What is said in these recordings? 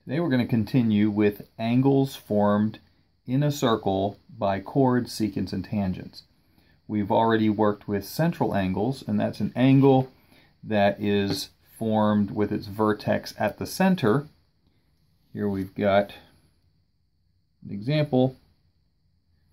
Today we're going to continue with angles formed in a circle by chords, secants, and tangents. We've already worked with central angles, and that's an angle that is formed with its vertex at the center. Here we've got an example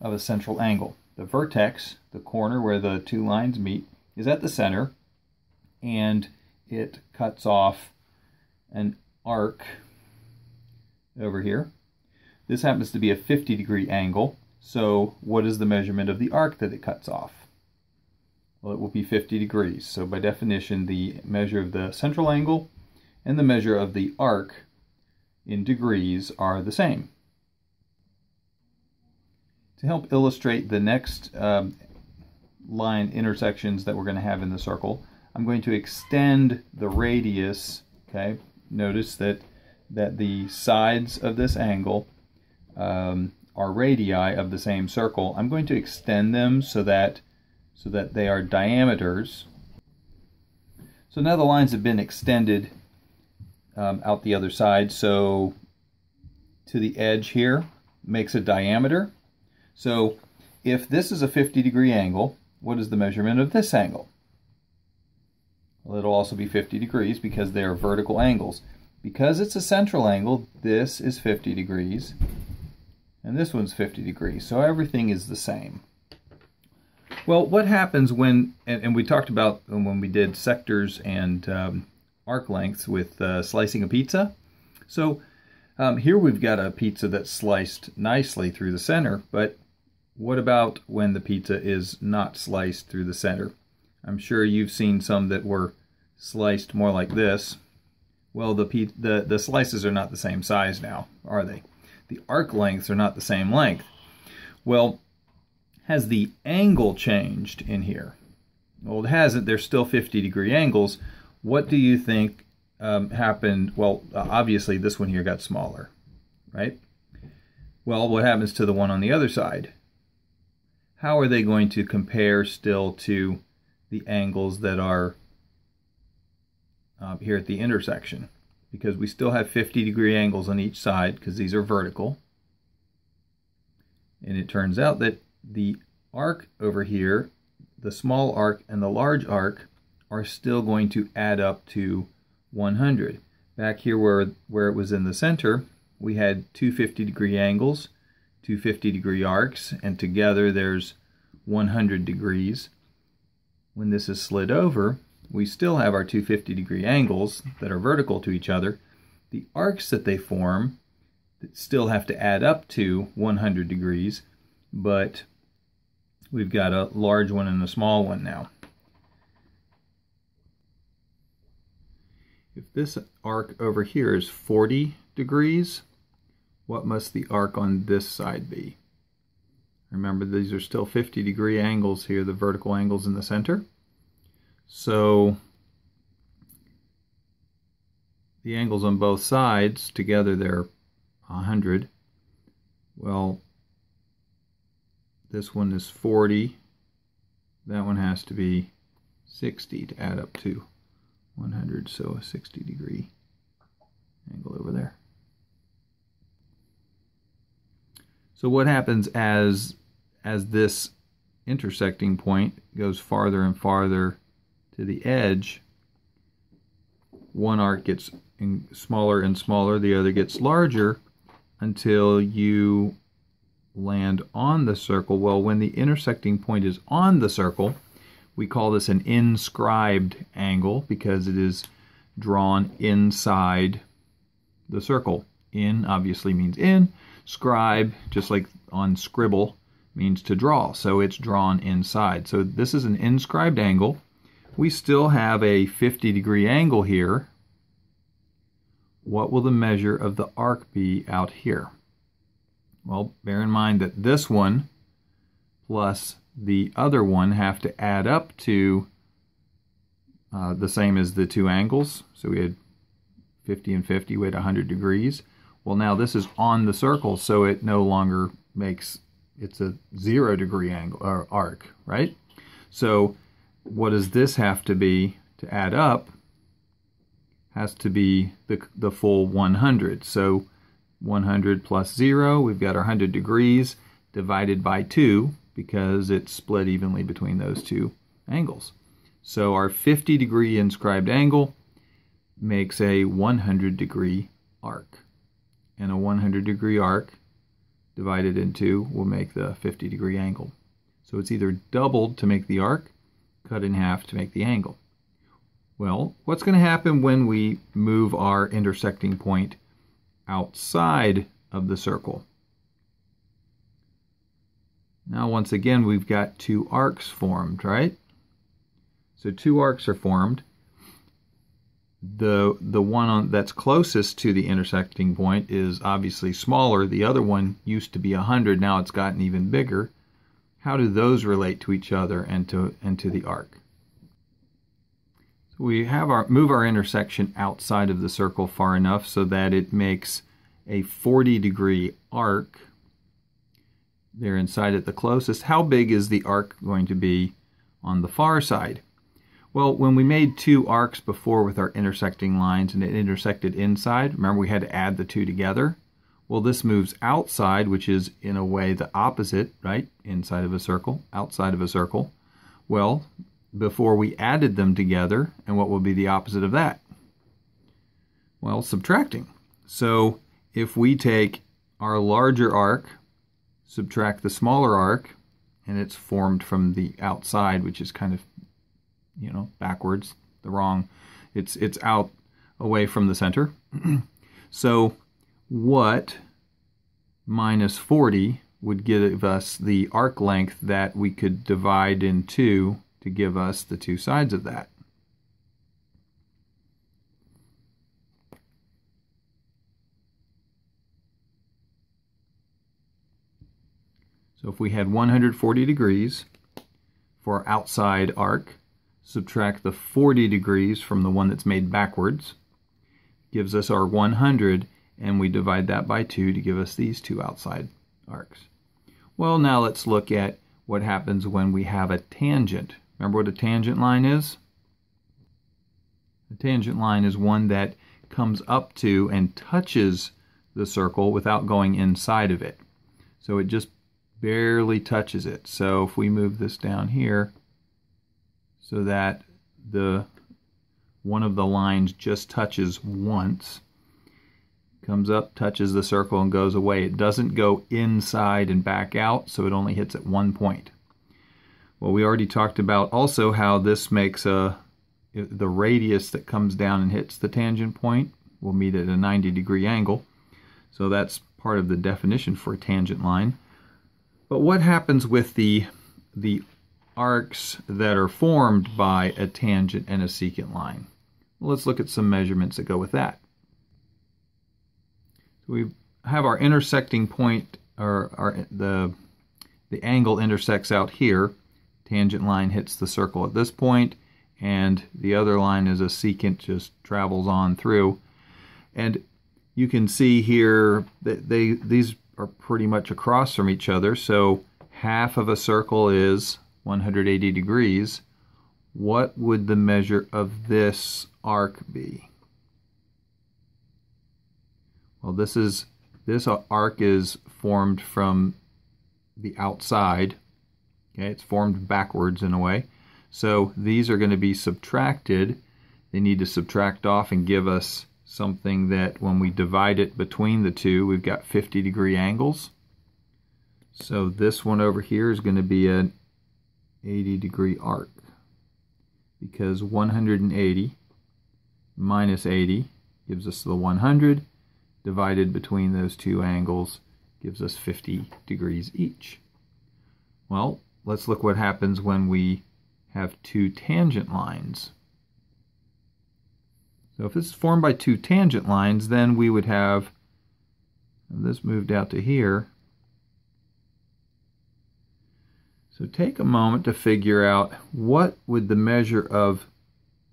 of a central angle. The vertex, the corner where the two lines meet, is at the center, and it cuts off an arc over here. This happens to be a 50-degree angle, so what is the measurement of the arc that it cuts off? Well, it will be 50 degrees. So by definition, the measure of the central angle and the measure of the arc in degrees are the same. To help illustrate the next line intersections that we're going to have in the circle, I'm going to extend the radius. Okay, notice that the sides of this angle are radii of the same circle. I'm going to extend them so that they are diameters. So now the lines have been extended out the other side. So to the edge here makes a diameter. So if this is a 50-degree angle, what is the measurement of this angle? Well, it'll also be 50 degrees because they are vertical angles. Because it's a central angle, this is 50 degrees, and this one's 50 degrees, so everything is the same. Well, what happens when, and we talked about when we did sectors and arc lengths with slicing a pizza. So here we've got a pizza that's sliced nicely through the center, but what about when the pizza is not sliced through the center? I'm sure you've seen some that were sliced more like this. Well, the slices are not the same size now, are they? The arc lengths are not the same length. Well, has the angle changed in here? Well, it hasn't. They're still 50-degree angles. What do you think happened? Well, obviously this one here got smaller, right? Well, what happens to the one on the other side? How are they going to compare still to the angles that are here at the intersection? Because we still have 50-degree angles on each side because these are vertical. And it turns out that the arc over here, the small arc and the large arc, are still going to add up to 100. Back here where it was in the center, we had two 50-degree angles, two 50-degree arcs, and together there's 100 degrees. When this is slid over, we still have our two 50-degree angles that are vertical to each other. The arcs that they form that still have to add up to 100 degrees, but we've got a large one and a small one now. If this arc over here is 40 degrees, what must the arc on this side be? Remember, these are still 50-degree angles here, the vertical angles in the center. So the angles on both sides, together they're 100. Well, this one is 40. That one has to be 60 to add up to 100. So a 60-degree angle over there. So what happens as this intersecting point goes farther and farther to the edge? One arc gets smaller and smaller, the other gets larger until you land on the circle. Well, when the intersecting point is on the circle, we call this an inscribed angle because it is drawn inside the circle. In obviously means in. Scribe, just like on scribble, means to draw. So it's drawn inside. So this is an inscribed angle. We still have a 50-degree angle here. What will the measure of the arc be out here? Well, bear in mind that this one plus the other one have to add up to the same as the two angles. So we had 50 and 50, we had 100 degrees. Well, now this is on the circle, so it no longer makes, it's a 0-degree angle or arc, right? So what does this have to be to add up? has to be the full 100. So 100 plus 0, we've got our 100 degrees divided by 2 because it's split evenly between those two angles. So our 50 degree inscribed angle makes a 100 degree arc. And a 100 degree arc divided in 2 will make the 50 degree angle. So it's either doubled to make the arc, cut in half to make the angle. Well, what's going to happen when we move our intersecting point outside of the circle? Now, once again, we've got two arcs formed, right? So two arcs are formed. The one that's closest to the intersecting point is obviously smaller. The other one used to be 100. Now it's gotten even bigger. How do those relate to each other and to the arc? So we have move our intersection outside of the circle far enough so that it makes a 40 degree arc. They're inside at the closest. How big is the arc going to be on the far side? Well, when we made two arcs before with our intersecting lines and it intersected inside, remember we had to add the two together? Well, this moves outside, which is in a way the opposite, right? Inside of a circle, outside of a circle. Well, before we added them together, and what will be the opposite of that? Well, subtracting. So if we take our larger arc, subtract the smaller arc, and it's formed from the outside, which is kind of, backwards, it's out away from the center. So what minus 40 would give us the arc length that we could divide in two to give us the two sides of that? So if we had 140 degrees for our outside arc, subtract the 40 degrees from the one that's made backwards, gives us our 100, and we divide that by 2 to give us these two outside arcs. Well, now let's look at what happens when we have a tangent. Remember what a tangent line is? A tangent line is one that comes up to and touches the circle without going inside of it. So it just barely touches it. So if we move this down here so that one of the lines just touches once, comes up, touches the circle, and goes away. It doesn't go inside and back out, so it only hits at one point. Well, we already talked about also how this makes the radius that comes down and hits the tangent point will meet at a 90 degree angle. So that's part of the definition for a tangent line. But what happens with the arcs that are formed by a tangent and a secant line? Well, let's look at some measurements that go with that. So we have our intersecting point, or the angle intersects out here. Tangent line hits the circle at this point, and the other line is a secant, just travels on through. And you can see here that these are pretty much across from each other, so half of a circle is 180 degrees. What would the measure of this arc be? Well, this arc is formed from the outside. Okay, it's formed backwards in a way. So these are going to be subtracted. They need to subtract off and give us something that when we divide it between the two, we've got 50 degree angles. So this one over here is going to be an 80 degree arc, because 180 minus 80 gives us the 100, divided between those two angles gives us 50 degrees each. Well, let's look what happens when we have two tangent lines. So if this is formed by two tangent lines, then we would have this moved out to here. So take a moment to figure out what would the measure of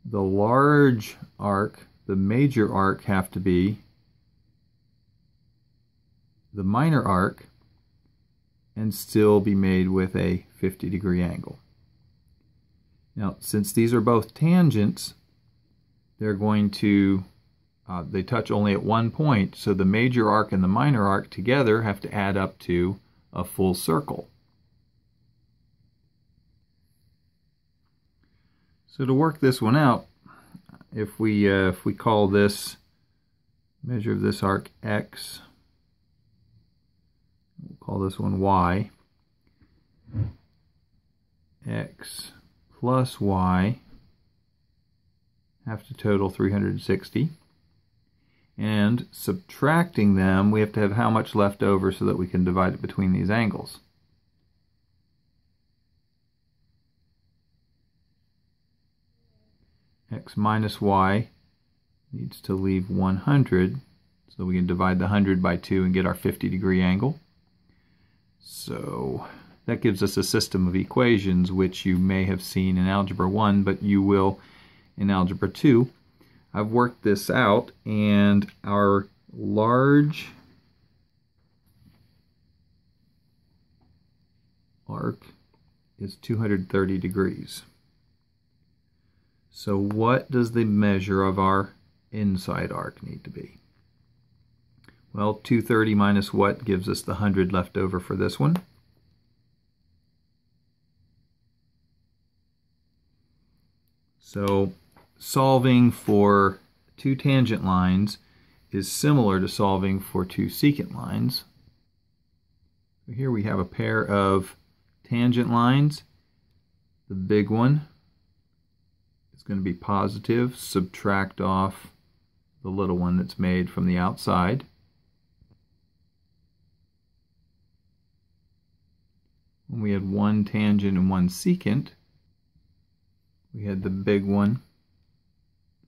the large arc, the major arc, have to be, the minor arc, and still be made with a 50 degree angle. Now, since these are both tangents, they're going to they touch only at one point, so the major arc and the minor arc together have to add up to a full circle. So to work this one out, if we call this measure of this arc x, we'll call this one y, x plus y have to total 360. And subtracting them, we have to have how much left over so that we can divide it between these angles. X minus y needs to leave 100, so we can divide the 100 by 2 and get our 50-degree angle. So that gives us a system of equations which you may have seen in Algebra 1, but you will in Algebra 2. I've worked this out, and our large arc is 230 degrees. So what does the measure of our inside arc need to be? Well, 230 minus what gives us the 100 left over for this one? So solving for two tangent lines is similar to solving for two secant lines. Here we have a pair of tangent lines. The big one is going to be positive. Subtract off the little one that's made from the outside. When we had one tangent and one secant, we had the big one,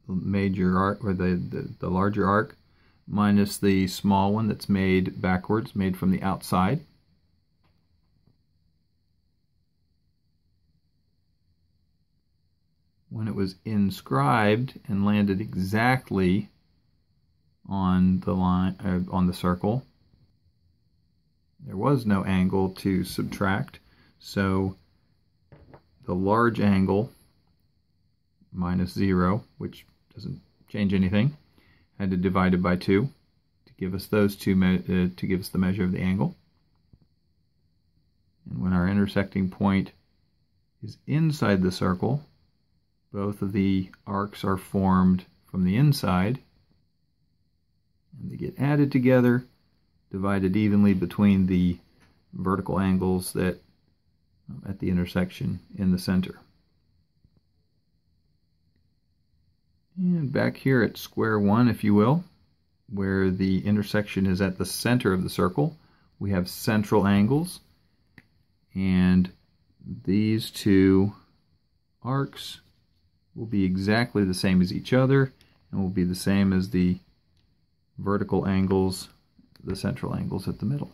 the major arc, or the larger arc, minus the small one that's made backwards, made from the outside. When it was inscribed and landed exactly on the line, on the circle, there was no angle to subtract, so the large angle minus 0, which doesn't change anything, had to divide it by 2 to give us those two to give us the measure of the angle. And when our intersecting point is inside the circle, both of the arcs are formed from the inside, and they get added together, divided evenly between the vertical angles that at the intersection in the center. And back here at square one, if you will, where the intersection is at the center of the circle, we have central angles, and these two arcs will be exactly the same as each other and will be the same as the vertical angles, the central angles at the middle.